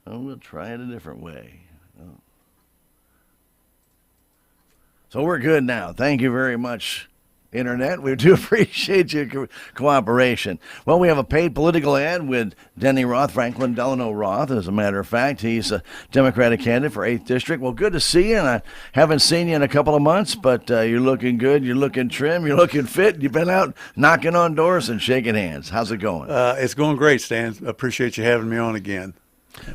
Well, we'll try it a different way. Oh. So we're good now. Thank you very much, Internet. We do appreciate your cooperation. Well, we have a paid political ad with Denny Roth, Franklin Delano Roth. As a matter of fact, he's a Democratic candidate for 8th District. Well, good to see you, and I haven't seen you in a couple of months, but you're looking good, you're looking trim, you're looking fit. You've been out knocking on doors and shaking hands. How's it going? It's going great, Stan. Appreciate you having me on again.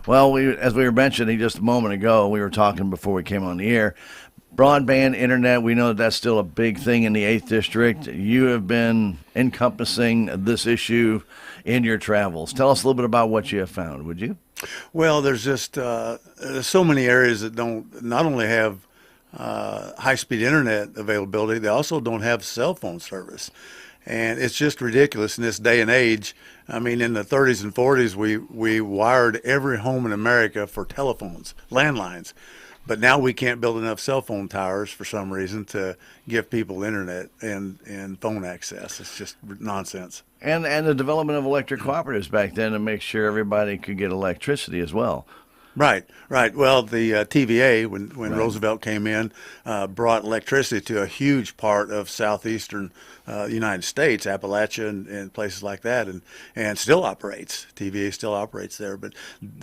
Well, as we were mentioning just a moment ago, we were talking before we came on the air, broadband internet, we know that that's still a big thing in the 8th District. You have been encompassing this issue in your travels. Tell us a little bit about what you have found, would you? Well, there's so many areas that don't not only have high-speed internet availability, they also don't have cell phone service. And it's just ridiculous in this day and age. I mean, in the 30s and 40s, we wired every home in America for telephones, landlines. But now we can't build enough cell phone towers for some reason to give people internet and phone access. It's just nonsense. And the development of electric cooperatives back then to make sure everybody could get electricity as well. Right. Well, the TVA, when Right. Roosevelt came in, brought electricity to a huge part of southeastern United States, Appalachia and places like that, and still operates. TVA still operates there. But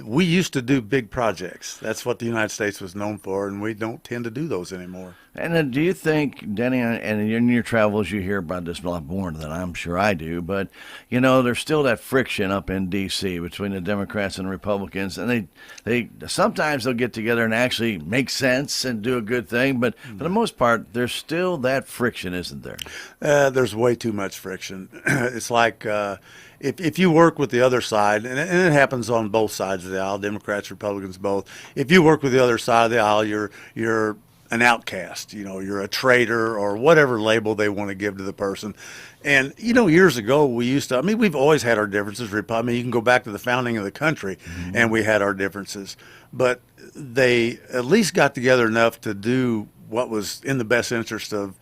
we used to do big projects. That's what the United States was known for, and we don't tend to do those anymore. And then do you think, Denny, and in your travels you hear about this a lot more than I'm sure I do, but, you know, there's still that friction up in D.C. between the Democrats and Republicans, and they sometimes they'll get together and actually make sense and do a good thing, but for the most part, there's still that friction, isn't there? There's way too much friction. It's like if you work with the other side, and it happens on both sides of the aisle, Democrats, Republicans, both. If you work with the other side of the aisle, you're an outcast. You know, you're a traitor or whatever label they want to give to the person. And you know, years ago we used to. I mean, we've always had our differences. I mean, you can go back to the founding of the country, and we had our differences. But they at least got together enough to do what was in the best interest of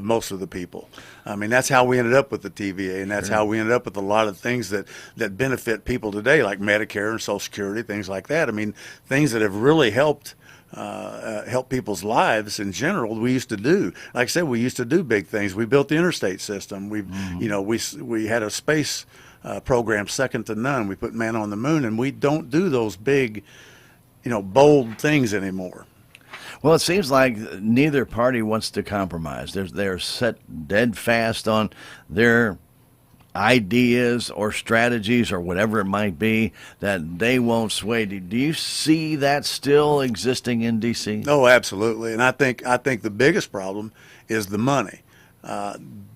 most of the people. I mean, that's how we ended up with the TVA, and that's how we ended up with a lot of things that benefit people today, like Medicare and Social Security, things like that. I mean, things that have really helped people's lives in general. We used to do, like I said, we used to do big things. We built the interstate system. You know, we had a space program second to none. We put man on the moon, and we don't do those big, you know, bold things anymore. Well, it seems like neither party wants to compromise. They're set dead fast on their ideas or strategies or whatever it might be that they won't sway. Do you see that still existing in D.C.? Oh, absolutely. And I think the biggest problem is the money.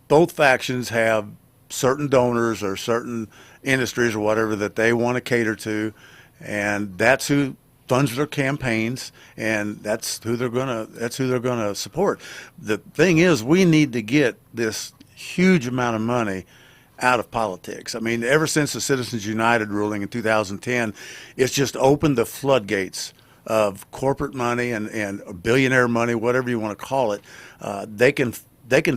Both factions have certain donors or certain industries or whatever that they want to cater to, and that's who funds their campaigns, and that's who they're gonna support. The thing is, we need to get this huge amount of money out of politics. I mean, ever since the Citizens United ruling in 2010, it's just opened the floodgates of corporate money and billionaire money, whatever you want to call it. They can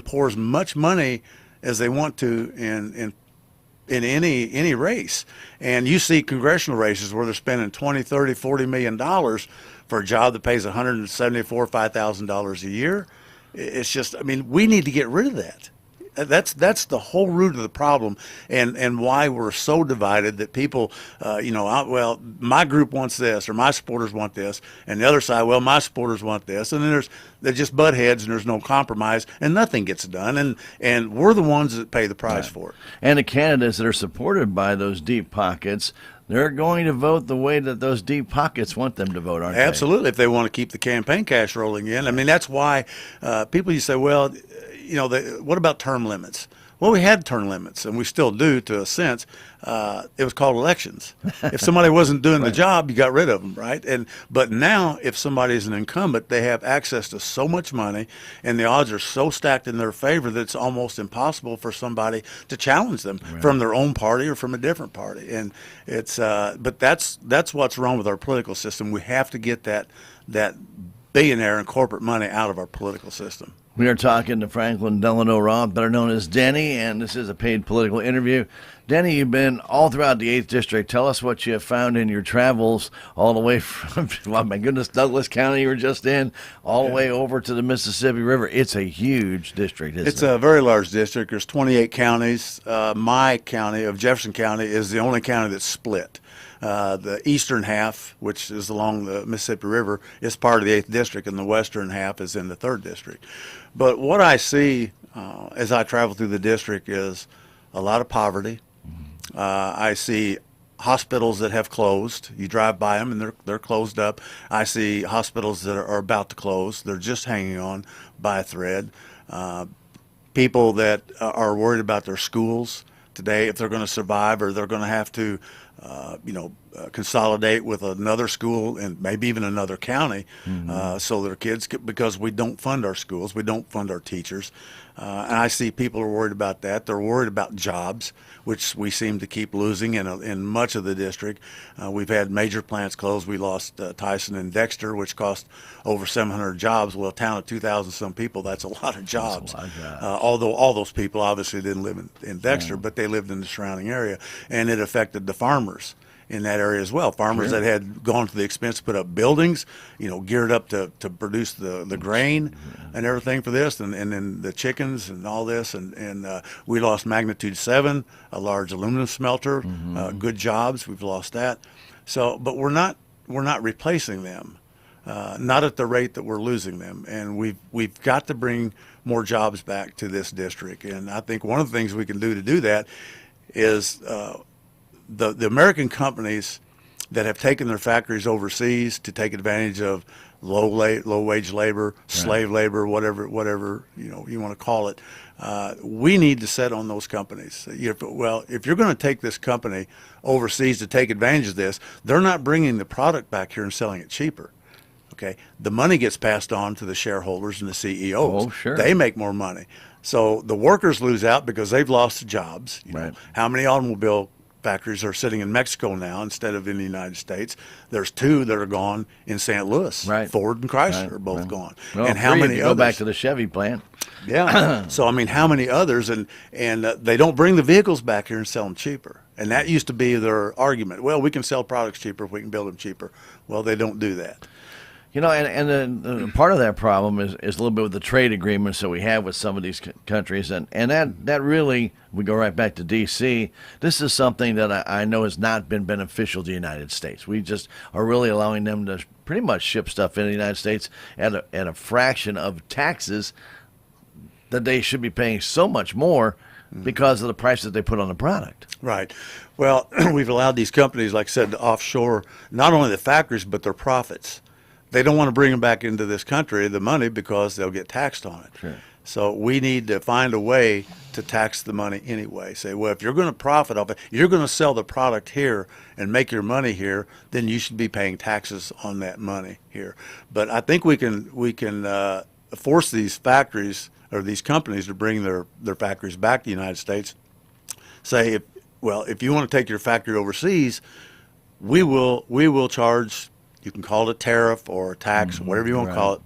pour as much money as they want to in any race. And you see congressional races where they're spending 20, 30, 40 million dollars for a job that pays $174,000-$5,000 a year. It's just, I mean, we need to get rid of that. That's the whole root of the problem, and why we're so divided that people, well, my group wants this, or my supporters want this, and the other side, well, my supporters want this, and then they're just butt heads, and there's no compromise, and nothing gets done, and we're the ones that pay the price for it. And the candidates that are supported by those deep pockets, they're going to vote the way that those deep pockets want them to vote, aren't they? Absolutely, if they want to keep the campaign cash rolling in. I mean, that's why people used to say, well, you know, what about term limits? Well, we had term limits, and we still do to a sense. It was called elections. If somebody wasn't doing the job, you got rid of them, right? But now, if somebody is an incumbent, they have access to so much money, and the odds are so stacked in their favor that it's almost impossible for somebody to challenge them from their own party or from a different party. And but that's what's wrong with our political system. We have to get that billionaire and corporate money out of our political system. We are talking to Franklin Delano Roth, better known as Denny, and this is a paid political interview. Denny, you've been all throughout the 8th District. Tell us what you have found in your travels all the way from, oh my goodness, Douglas County you were just in, all the way over to the Mississippi River. It's a huge district, isn't it? It's a very large district. There's 28 counties. My county of Jefferson County is the only county that's split. The eastern half, which is along the Mississippi River, is part of the 8th District, and the western half is in the 3rd District. But what I see as I travel through the district is a lot of poverty. I see hospitals that have closed. You drive by them and they're closed up. I see hospitals that are about to close. They're just hanging on by a thread. People that are worried about their schools today, if they're going to survive, or they're going to have to consolidate with another school and maybe even another county, so their kids because we don't fund our schools, we don't fund our teachers. And I see people are worried about that. They're worried about jobs, which we seem to keep losing in much of the district. We've had major plants close. We lost Tyson and Dexter, which cost over 700 jobs. Well, a town of 2,000 some people, that's a lot of jobs. That's a lot of jobs. Although all those people obviously didn't live in Dexter, but they lived in the surrounding area, and it affected the farmers in that area as well. Farmers that had gone to the expense to put up buildings, geared up to produce the grain and everything for this, and then the chickens and all this, and we lost magnitude 7, a large aluminum smelter, good jobs. We've lost that. So, but we're not replacing them, not at the rate that we're losing them, and we've got to bring more jobs back to this district. And I think one of the things we can do to do that is the American companies that have taken their factories overseas to take advantage of low wage labor, slave labor, whatever you want to call it. We need to set on those companies. If you're going to take this company overseas to take advantage of this, they're not bringing the product back here and selling it cheaper. Okay, the money gets passed on to the shareholders and the CEOs. Oh, sure. They make more money. So the workers lose out because they've lost the jobs. How many automobile factories are sitting in Mexico now instead of in the United States? There's 2 that are gone in St. Louis. Ford and Chrysler are both gone. Well, and how many others? others? Go back to the Chevy plant. Yeah. So I mean, how many others? And they don't bring the vehicles back here and sell them cheaper. And that used to be their argument. Well, we can sell products cheaper if we can build them cheaper. Well, they don't do that. And then part of that problem is a little bit with the trade agreements that we have with some of these countries, and that really, we go right back to D.C., this is something that I know has not been beneficial to the United States. We just are really allowing them to pretty much ship stuff in the United States at a fraction of taxes that they should be paying so much more because of the price that they put on the product. Right. Well, we've allowed these companies, like I said, to offshore not only the factories but their profits. They don't want to bring them back into this country, the money, because they'll get taxed on it. Sure. So we need to find a way to tax the money anyway. Say, well, if you're going to profit off it, you're going to sell the product here and make your money here, then you should be paying taxes on that money here. But I think we can force these factories or these companies to bring their factories back to the United States. Say, if you want to take your factory overseas, we will charge. You can call it a tariff or a tax, whatever you want to call it.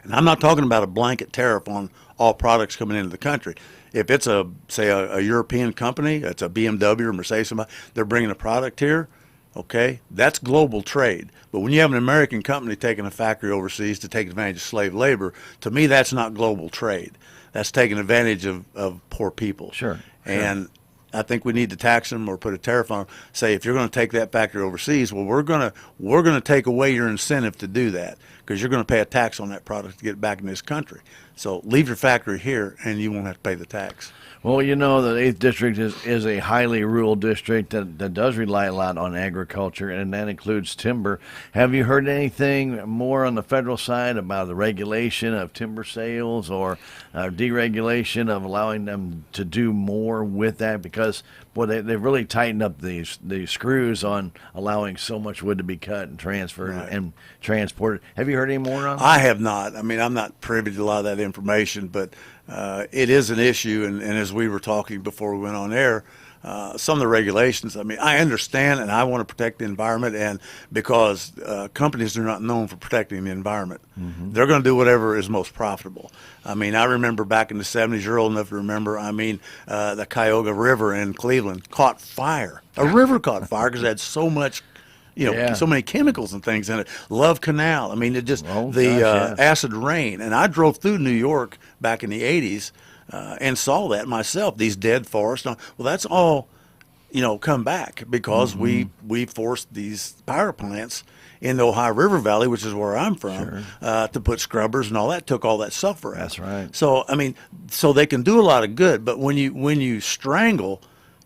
And I'm not talking about a blanket tariff on all products coming into the country. If it's a European company, it's a BMW or Mercedes, they're bringing a product here, okay, that's global trade. But when you have an American company taking a factory overseas to take advantage of slave labor, to me that's not global trade. That's taking advantage of poor people. Sure. And I think we need to tax them or put a tariff on them. Say, if you're going to take that factory overseas, well, we're going to take away your incentive to do that because you're going to pay a tax on that product to get it back in this country. So leave your factory here, and you won't have to pay the tax. Well, the 8th District is a highly rural district that does rely a lot on agriculture, and that includes timber. Have you heard anything more on the federal side about the regulation of timber sales or deregulation of allowing them to do more with that? Because, they've really tightened up the screws on allowing so much wood to be cut and transferred and transported. Have you heard any more on that? I have not. I mean, I'm not privy to a lot of that information, but it is an issue, and as we were talking before we went on air, some of the regulations. I mean, I understand, and I want to protect the environment, and because companies are not known for protecting the environment, they're going to do whatever is most profitable. I mean, I remember back in the 70s. You're old enough to remember. I mean, the Cuyahoga River in Cleveland caught fire. A river caught fire because it had so much. So many chemicals and things in it. Love Canal. I mean, it just acid rain. And I drove through New York back in the 80s and saw that myself. These dead forests. Well, that's all, come back because we forced these power plants in the Ohio River Valley, which is where I'm from, to put scrubbers and all that. Took all that sulfur out. That's right. So I mean, so they can do a lot of good, but when you strangle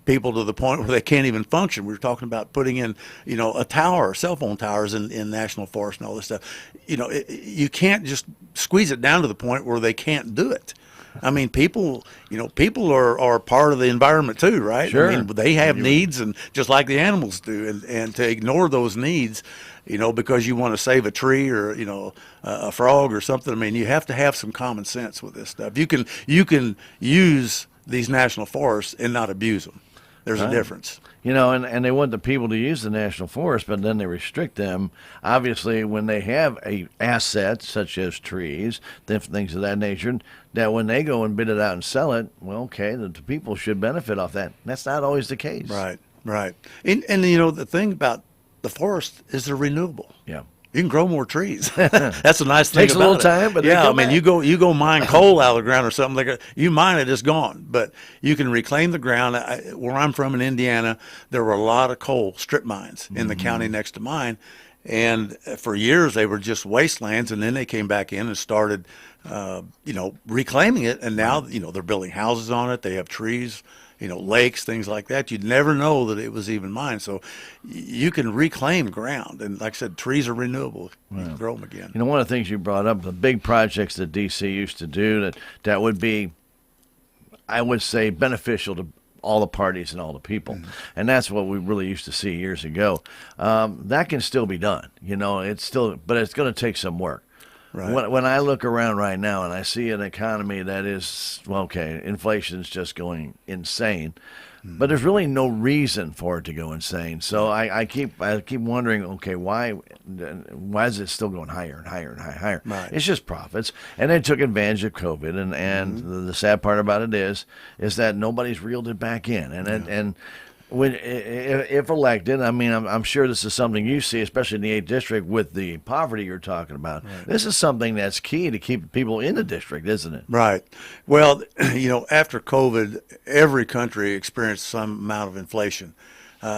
people to the point where they can't even function. We were talking about putting in, a tower, cell phone towers in national forest and all this stuff. You can't just squeeze it down to the point where they can't do it. I mean, people are part of the environment too, right? Sure. I mean, they have needs, and just like the animals do, and to ignore those needs, because you want to save a tree or a frog or something. I mean, you have to have some common sense with this stuff. You can use these national forests and not abuse them. There's a difference. And they want the people to use the national forest, but then they restrict them. Obviously, when they have assets such as trees, things of that nature, that when they go and bid it out and sell it, well, okay, the people should benefit off that. That's not always the case. Right. And the thing about the forest is they're renewable. Yeah. You can grow more trees. That's a nice thing Takes about a little it. time, but yeah, they I come mean, back. you go mine coal out of the ground or something like that. You mine it, it's gone. But you can reclaim the ground. Where I'm from in Indiana, there were a lot of coal strip mines in the county next to mine, and for years they were just wastelands. And then they came back in and started, reclaiming it. And now, they're building houses on it. They have trees. Lakes, things like that. You'd never know that it was even mine. So you can reclaim ground. And like I said, trees are renewable. You can grow them again. One of the things you brought up, the big projects that D.C. used to do that would be, I would say, beneficial to all the parties and all the people. And that's what we really used to see years ago. That can still be done. But it's going to take some work. Right. When I look around right now and I see an economy that is, inflation's just going insane, but there's really no reason for it to go insane. So I keep wondering, okay, why is it still going higher and higher and higher? Right. It's just profits, and they took advantage of COVID, and the sad part about it is that nobody's reeled it back in, and if elected, I mean, I'm sure this is something you see, especially in the 8th district with the poverty you're talking about. Right. This is something that's key to keep people in the district, isn't it? Right. Well, after COVID, every country experienced some amount of inflation.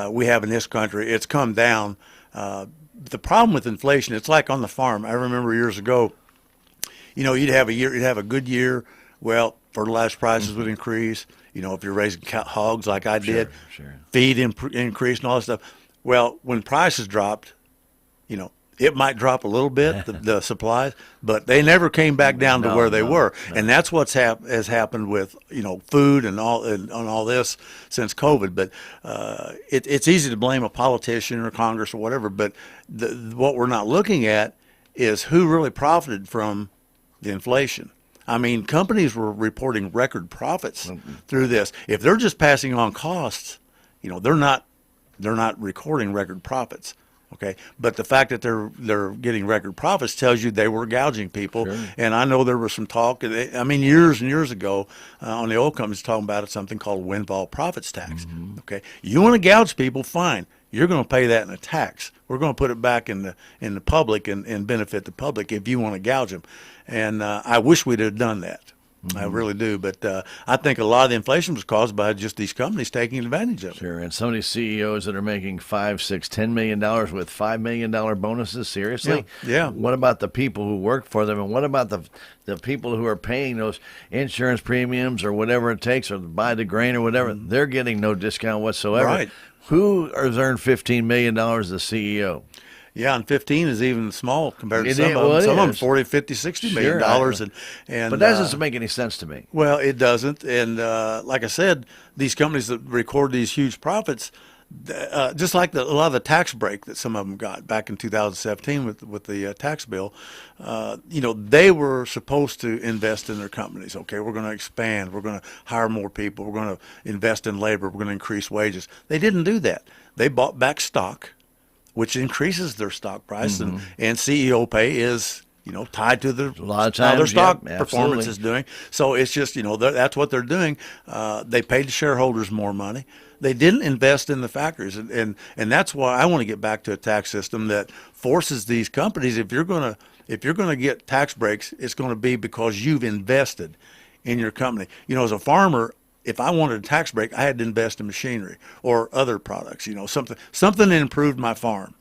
We have in this country, it's come down. The problem with inflation, it's like on the farm. I remember years ago, you'd have a good year. Well, fertilizer prices would increase. If you're raising hogs like I did, feed increased and all that stuff. Well, when prices dropped, it might drop a little bit, the supplies, but they never came back down to where they were. No. And that's what's has happened with, food and all this since COVID. But it's easy to blame a politician or Congress or whatever, but what we're not looking at is who really profited from the inflation. I mean, companies were reporting record profits through this. If they're just passing on costs, they're not recording record profits. Okay, but the fact that they're getting record profits tells you they were gouging people. Sure. And I know there was some talk. I mean, years and years ago, on the oil companies talking about something called windfall profits tax. Okay, you want to gouge people, fine. You're going to pay that in a tax. We're going to put it back in the public and benefit the public if you want to gouge them. And I wish we'd have done that. I really do. But I think a lot of the inflation was caused by just these companies taking advantage of it. Sure. And some of these CEOs that are making $5, $6, $10 million with $5 million bonuses, seriously? Yeah. What about the people who work for them? And what about the people who are paying those insurance premiums or whatever it takes or buy the grain or whatever? They're getting no discount whatsoever. Right. Who has earned $15 million as a CEO? Yeah, and 15 is even small compared to It some is, of them. well, it Some of them is. 40, 50, 60 million dollars. And But that doesn't make any sense to me. Well, it doesn't. And like I said, these companies that record these huge profits, just like a lot of the tax break that some of them got back in 2017 with the tax bill, they were supposed to invest in their companies. Okay, we're going to expand. We're going to hire more people. We're going to invest in labor. We're going to increase wages. They didn't do that. They bought back stock, which increases their stock price, and CEO pay is tied to A lot of how their times, stock yeah, performance absolutely. is doing. So it's just, that's what they're doing. They paid the shareholders more money. They didn't invest in the factories. And that's why I want to get back to a tax system that forces these companies, if you're going to get tax breaks, it's going to be because you've invested in your company. As a farmer, if I wanted a tax break, I had to invest in machinery or other products, something that improved my farm.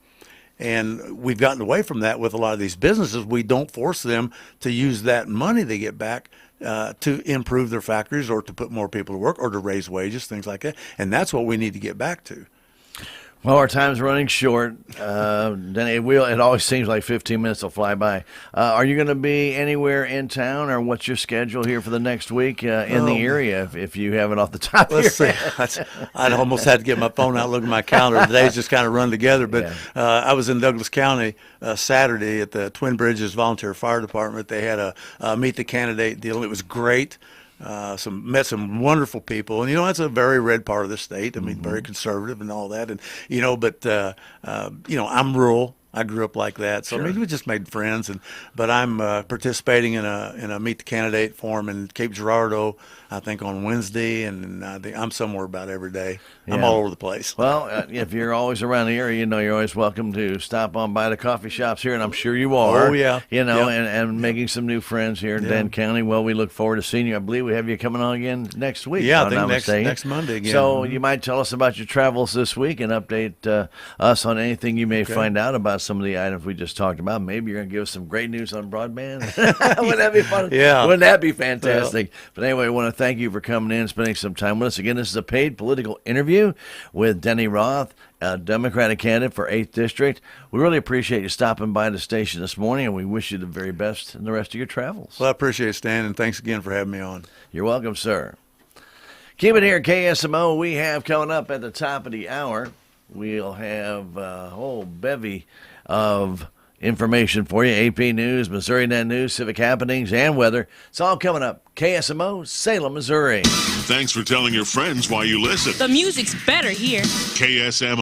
And we've gotten away from that with a lot of these businesses. We don't force them to use that money they get back to improve their factories or to put more people to work or to raise wages, things like that. And that's what we need to get back to. Well, our time's running short. Then it always seems like 15 minutes will fly by. Are you going to be anywhere in town, or what's your schedule here for the next week in the area, if you have it off the top of your Let's see. head? I'd almost had to get my phone out, look at my calendar. The days just kind of run together. But I was in Douglas County Saturday at the Twin Bridges Volunteer Fire Department. They had a meet the candidate deal. It was great. Met some wonderful people, and that's a very red part of the state. I mean, very conservative and all that, and but I'm rural. I grew up like that, so maybe we just made friends. But I'm participating in a meet the candidate forum in Cape Girardeau, I think on Wednesday, and I'm somewhere about every day. I'm all over the place. Well, if you're always around the area, you're always welcome to stop on by the coffee shops here, and I'm sure you are. Oh, yeah. And making some new friends here in Denton County. Well, we look forward to seeing you. I believe we have you coming on again next week. Yeah, if I'm I not think mistaken. next Monday again. So you might tell us about your travels this week and update us on anything you may find out about some of the items we just talked about. Maybe you're going to give us some great news on broadband. Wouldn't that be fun? Yeah. Wouldn't that be fantastic? But anyway, I want to thank you for coming in and spending some time with us. Again, this is a paid political interview with Denny Roth, a Democratic candidate for 8th District. We really appreciate you stopping by the station this morning, and we wish you the very best in the rest of your travels. Well, I appreciate it, Stan, and thanks again for having me on. You're welcome, sir. Keep it here at KSMO. We have coming up at the top of the hour, we'll have a whole bevy of information for you. AP News, Missouri Net News, civic happenings, and weather. It's all coming up. KSMO, Salem, Missouri. Thanks for telling your friends why you listen. The music's better here. KSMO.